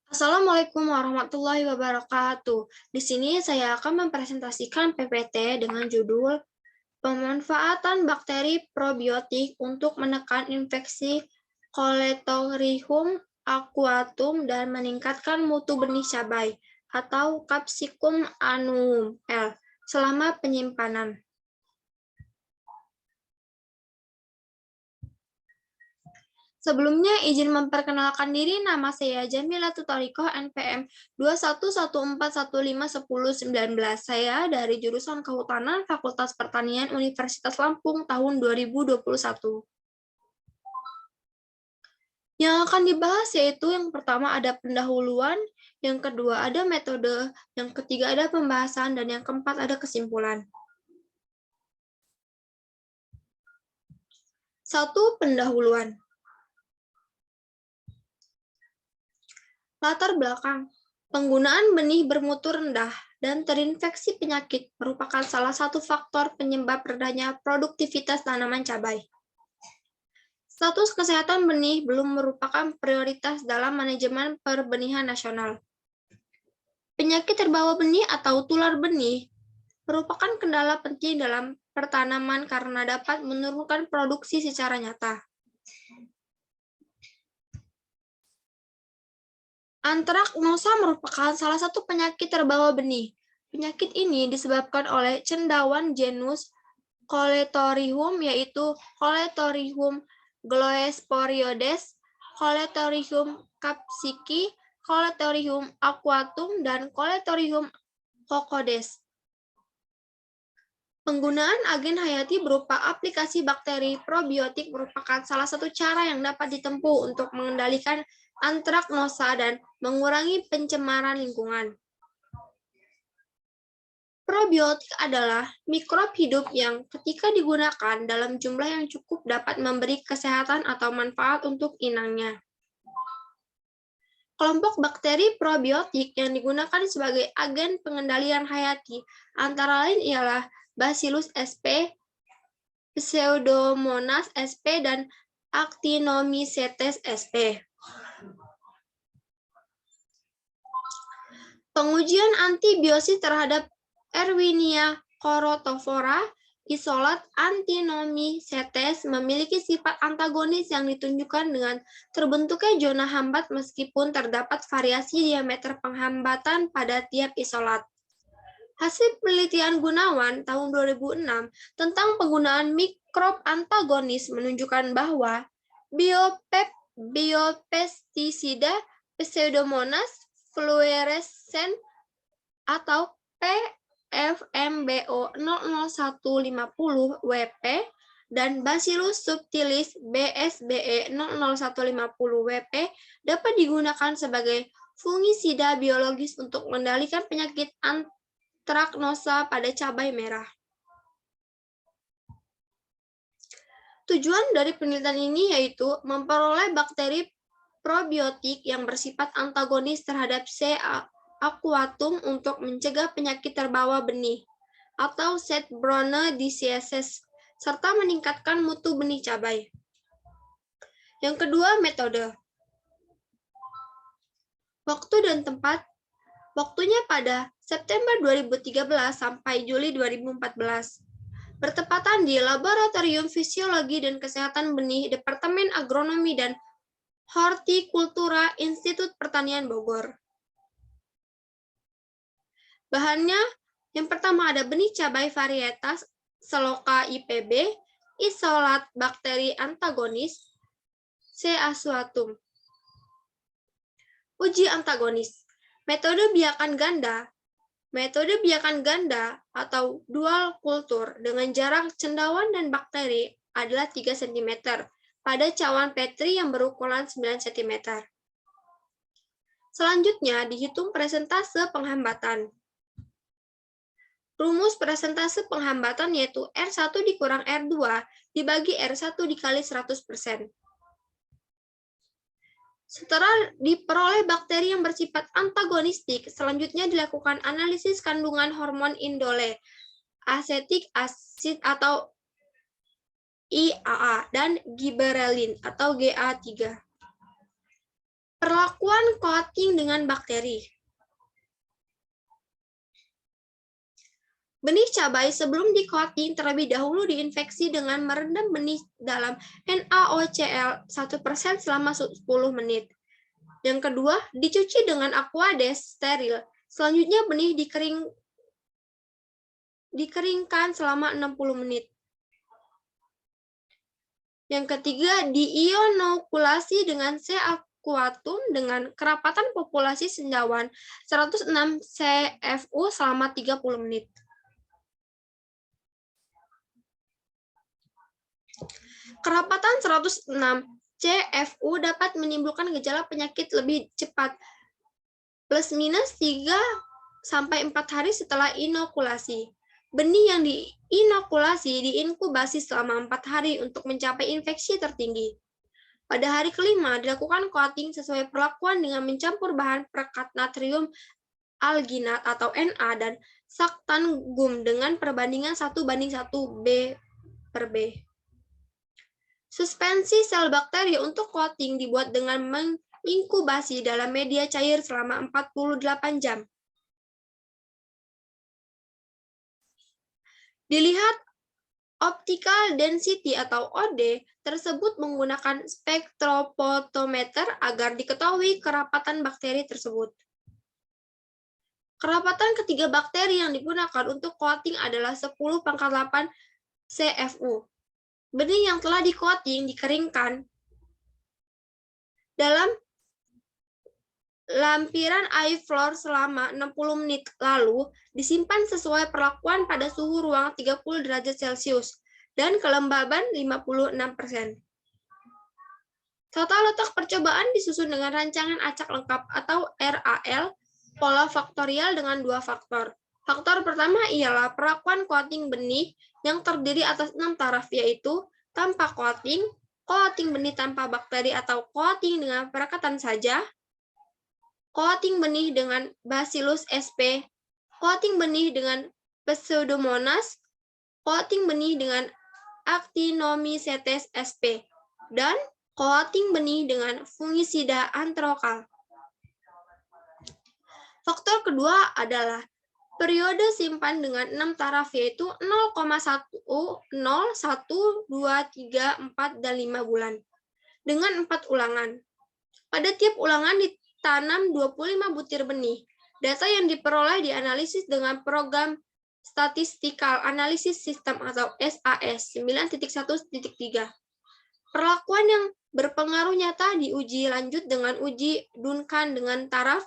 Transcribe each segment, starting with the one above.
Assalamualaikum warahmatullahi wabarakatuh. Di sini saya akan mempresentasikan PPT dengan judul Pemanfaatan Bakteri Probiotik untuk Menekan Infeksi Coletorium aquatum dan Meningkatkan Mutu Benih Cabai atau Capsicum annuum L selama penyimpanan. Sebelumnya, izin memperkenalkan diri, nama saya Jamila Tutarikoh, NPM 2114151019. Saya dari jurusan Kehutanan Fakultas Pertanian Universitas Lampung tahun 2021. Yang akan dibahas yaitu yang pertama ada pendahuluan, yang kedua ada metode, yang ketiga ada pembahasan, dan yang keempat ada kesimpulan. 1. Pendahuluan. Latar belakang. Penggunaan benih bermutu rendah dan terinfeksi penyakit merupakan salah satu faktor penyebab rendahnya produktivitas tanaman cabai. Status kesehatan benih belum merupakan prioritas dalam manajemen perbenihan nasional. Penyakit terbawa benih atau tular benih merupakan kendala penting dalam pertanaman karena dapat menurunkan produksi secara nyata. Antraknosa merupakan salah satu penyakit terbawa benih. Penyakit ini disebabkan oleh cendawan genus Coletorium, yaitu Coletorium gloesporioides, Coletorium capsici, Coletorium aquatum, dan Coletorium cocodes. Penggunaan agen hayati berupa aplikasi bakteri probiotik merupakan salah satu cara yang dapat ditempuh untuk mengendalikan antraknosa dan mengurangi pencemaran lingkungan. Probiotik adalah mikrob hidup yang ketika digunakan dalam jumlah yang cukup dapat memberi kesehatan atau manfaat untuk inangnya. Kelompok bakteri probiotik yang digunakan sebagai agen pengendalian hayati antara lain ialah Bacillus sp, Pseudomonas sp, dan Actinomycetes sp. Pengujian antibiosis terhadap Erwinia chorotophora, isolat Actinomycetes memiliki sifat antagonis yang ditunjukkan dengan terbentuknya zona hambat meskipun terdapat variasi diameter penghambatan pada tiap isolat. Hasil penelitian Gunawan tahun 2006 tentang penggunaan mikrob antagonis menunjukkan bahwa biopestisida Pseudomonas fluorescens atau PFMBO 00150 WP dan Bacillus subtilis BSBE 00150 WP dapat digunakan sebagai fungisida biologis untuk mengendalikan penyakit antraknosa pada cabai merah. Tujuan dari penelitian ini yaitu memperoleh bakteri probiotik yang bersifat antagonis terhadap C. aquatum untuk mencegah penyakit terbawa benih atau seed-borne diseases serta meningkatkan mutu benih cabai. Yang kedua, metode. Waktu dan tempat. Waktunya pada September 2013 sampai Juli 2014. Bertepatan di Laboratorium Fisiologi dan Kesehatan Benih Departemen Agronomi dan Hortikultura Institut Pertanian Bogor. Bahannya, yang pertama ada benih cabai varietas Seloka IPB, isolat bakteri antagonis, C. azuatum. Uji antagonis. Metode biakan ganda. Metode biakan ganda atau dual kultur dengan jarak cendawan dan bakteri adalah 3 cm pada cawan Petri yang berukuran 9 cm. Selanjutnya dihitung persentase penghambatan. Rumus persentase penghambatan yaitu R1 dikurang R2 dibagi R1 dikali 100%. Setelah diperoleh bakteri yang bersifat antagonistik, selanjutnya dilakukan analisis kandungan hormon indole, asetik asid atau IAA, dan giberelin atau GA3. Perlakuan coating dengan bakteri. Benih cabai sebelum di-coating terlebih dahulu diinfeksi dengan merendam benih dalam NaOCl 1% selama 10 menit. Yang kedua, dicuci dengan aquades steril. Selanjutnya benih dikeringkan selama 60 menit. Yang ketiga, diinokulasi dengan C. aquatum dengan kerapatan populasi sendawan 106 CFU selama 30 menit. Kerapatan 106 CFU dapat menimbulkan gejala penyakit lebih cepat, plus minus 3-4 hari setelah inokulasi. Benih yang diinokulasi diinkubasi selama 4 hari untuk mencapai infeksi tertinggi. Pada hari kelima, dilakukan coating sesuai perlakuan dengan mencampur bahan perekat natrium alginat atau Na dan saktan gum dengan perbandingan 1:1 B/B. Suspensi sel bakteri untuk coating dibuat dengan menginkubasi dalam media cair selama 48 jam. Dilihat optical density atau OD tersebut menggunakan spektrofotometer agar diketahui kerapatan bakteri tersebut. Kerapatan ketiga bakteri yang digunakan untuk coating adalah 10⁸ CFU. Benih yang telah di-coating dikeringkan dalam lampiran iFloor selama 60 menit, lalu disimpan sesuai perlakuan pada suhu ruang 30 derajat Celcius dan kelembaban 56%. Tata letak percobaan disusun dengan rancangan acak lengkap atau RAL pola faktorial dengan 2 faktor. Faktor pertama ialah perlakuan coating benih yang terdiri atas 6 taraf, yaitu tanpa coating, coating benih tanpa bakteri atau coating dengan perekatan saja, coating benih dengan Bacillus sp, coating benih dengan Pseudomonas, coating benih dengan Actinomycetes sp, dan coating benih dengan fungisida antrokal. Faktor kedua adalah periode simpan dengan 6 taraf, yaitu 0,1, 0, 1, 2, 3, 4, dan 5 bulan, dengan 4 ulangan. Pada tiap ulangan ditanam 25 butir benih. Data yang diperoleh dianalisis dengan program Statistical Analysis System atau SAS 9.1.3. Perlakuan yang berpengaruh nyata diuji lanjut dengan uji Duncan dengan taraf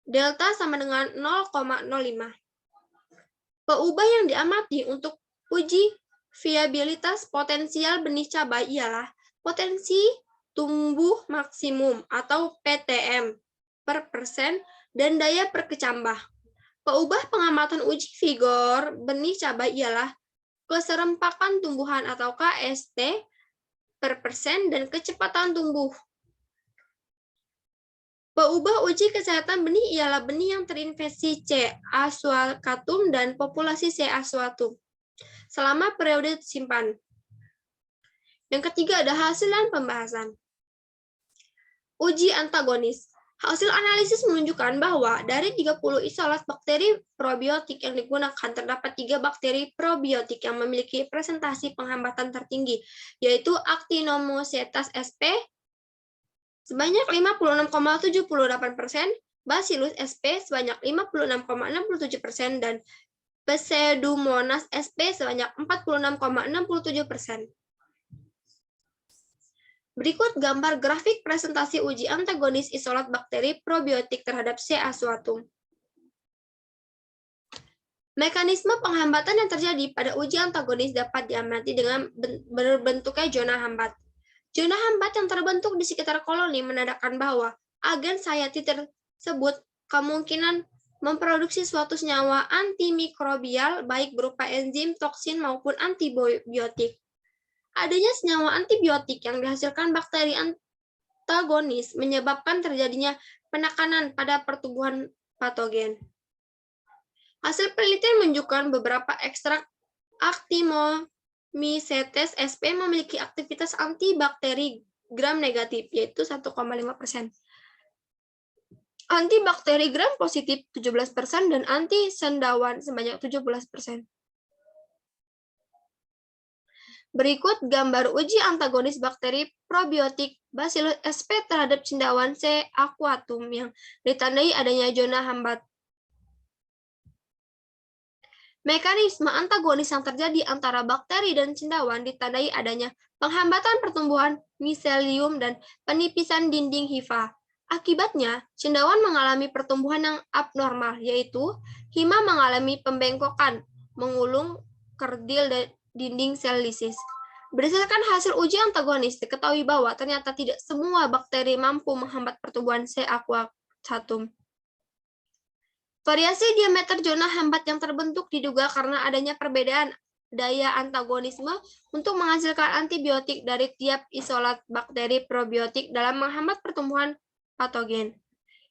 delta sama dengan 0,05. Peubah yang diamati untuk uji viabilitas potensial benih cabai ialah potensi tumbuh maksimum atau PTM per persen dan daya perkecambah. Peubah pengamatan uji vigor benih cabai ialah keserempakan tumbuhan atau KST per persen dan kecepatan tumbuh. Peubah uji kesehatan benih ialah benih yang terinfeksi C. aswalcatum dan populasi C. aswalcatum selama periode simpan. Yang ketiga ada hasil dan pembahasan. Uji antagonis. Hasil analisis menunjukkan bahwa dari 30 isolat bakteri probiotik yang digunakan, terdapat 3 bakteri probiotik yang memiliki presentasi penghambatan tertinggi, yaitu Actinomycetes sp sebanyak 56,78%, Bacillus sp sebanyak 56,67%, dan Pseudomonas sp sebanyak 46,67%. Berikut gambar grafik presentasi uji antagonis isolat bakteri probiotik terhadap C. aswalcatum. Mekanisme penghambatan yang terjadi pada uji antagonis dapat diamati dengan berbentuknya zona hambat. Zona hambat yang terbentuk di sekitar koloni menandakan bahwa agen hayati tersebut kemungkinan memproduksi suatu senyawa antimikrobial baik berupa enzim, toksin, maupun antibiotik. Adanya senyawa antibiotik yang dihasilkan bakteri antagonis menyebabkan terjadinya penekanan pada pertumbuhan patogen. Hasil penelitian menunjukkan beberapa ekstrak Actinomycetes sp memiliki aktivitas antibakteri gram negatif, yaitu 1,5%. Antibakteri gram positif 17% dan anti sendawan sebanyak 17%. Berikut gambar uji antagonis bakteri probiotik Bacillus sp terhadap cendawan C. aquatum yang ditandai adanya zona hambat. Mekanisme antagonis yang terjadi antara bakteri dan cendawan ditandai adanya penghambatan pertumbuhan miselium dan penipisan dinding hifa. Akibatnya, cendawan mengalami pertumbuhan yang abnormal, yaitu hima mengalami pembengkokan, mengulung kerdil dan dinding sel lisis. Berdasarkan hasil uji antagonis, diketahui bahwa ternyata tidak semua bakteri mampu menghambat pertumbuhan C. aquatum. Variasi diameter zona hambat yang terbentuk diduga karena adanya perbedaan daya antagonisme untuk menghasilkan antibiotik dari tiap isolat bakteri probiotik dalam menghambat pertumbuhan patogen.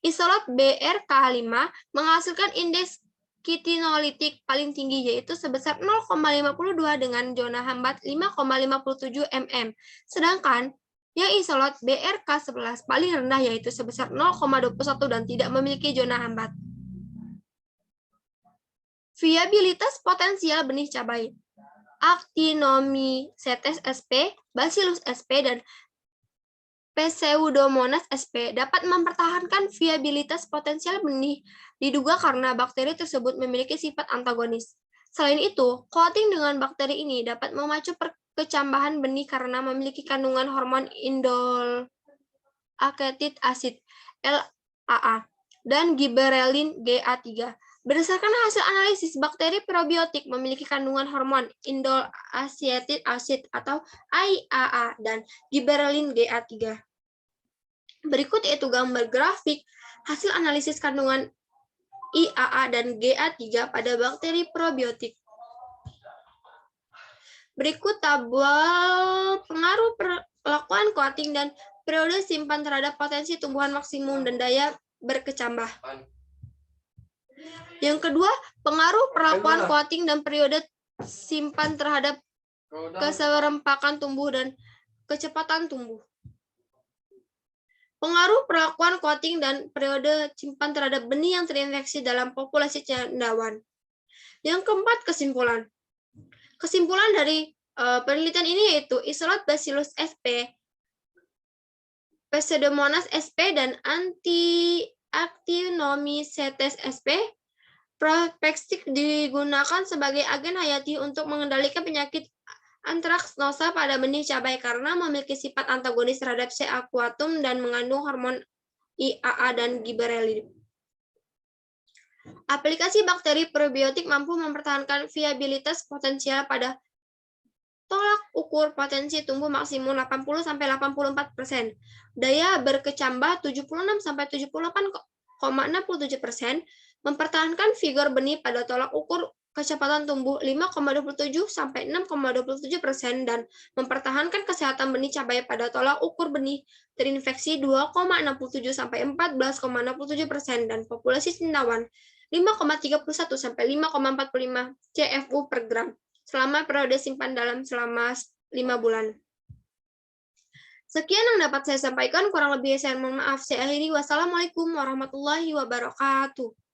Isolat BRK5 menghasilkan indeks kitinolitik paling tinggi yaitu sebesar 0,52 dengan zona hambat 5,57 mm. Sedangkan yang isolat BRK11 paling rendah yaitu sebesar 0,21 dan tidak memiliki zona hambat. Viabilitas potensial benih cabai. Actinomycetes sp, Bacillus sp, dan Pseudomonas sp dapat mempertahankan viabilitas potensial benih diduga karena bakteri tersebut memiliki sifat antagonis. Selain itu, coating dengan bakteri ini dapat memacu kecambahan benih karena memiliki kandungan hormon indol acetic acid LAA dan gibberellin GA3. Berdasarkan hasil analisis, bakteri probiotik memiliki kandungan hormon indol acetic acid atau IAA dan gibberellin GA3. Berikut yaitu gambar grafik hasil analisis kandungan IAA dan GA3 pada bakteri probiotik. Berikut tabel pengaruh perlakuan coating dan periode simpan terhadap potensi tumbuhan maksimum dan daya berkecambah. Yang kedua, pengaruh perlakuan coating dan periode simpan terhadap keserempakan tumbuh dan kecepatan tumbuh. Pengaruh perlakuan coating dan periode simpan terhadap benih yang terinfeksi dalam populasi cendawan. Yang keempat, kesimpulan. Kesimpulan dari penelitian ini yaitu isolat Bacillus sp, Pseudomonas sp, dan Actinomycetes sp Propextic digunakan sebagai agen hayati untuk mengendalikan penyakit antraks nosa pada benih cabai karena memiliki sifat antagonis terhadap C. aquatum dan mengandung hormon IAA dan gibberellin. Aplikasi bakteri probiotik mampu mempertahankan viabilitas potensial pada tolak ukur potensi tumbuh maksimum 80-84%, daya berkecambah 76-78,67%, mempertahankan vigor benih pada tolak ukur kecepatan tumbuh 5,27-6,27%, dan mempertahankan kesehatan benih cabai pada tolak ukur benih terinfeksi 2,67-14,67%, dan populasi cendawan 5,31-5,45 CFU per gram selama periode simpan dalam selama 5 bulan. Sekian yang dapat saya sampaikan, kurang lebih saya mohon maaf. Saya akhiri. Wassalamualaikum warahmatullahi wabarakatuh.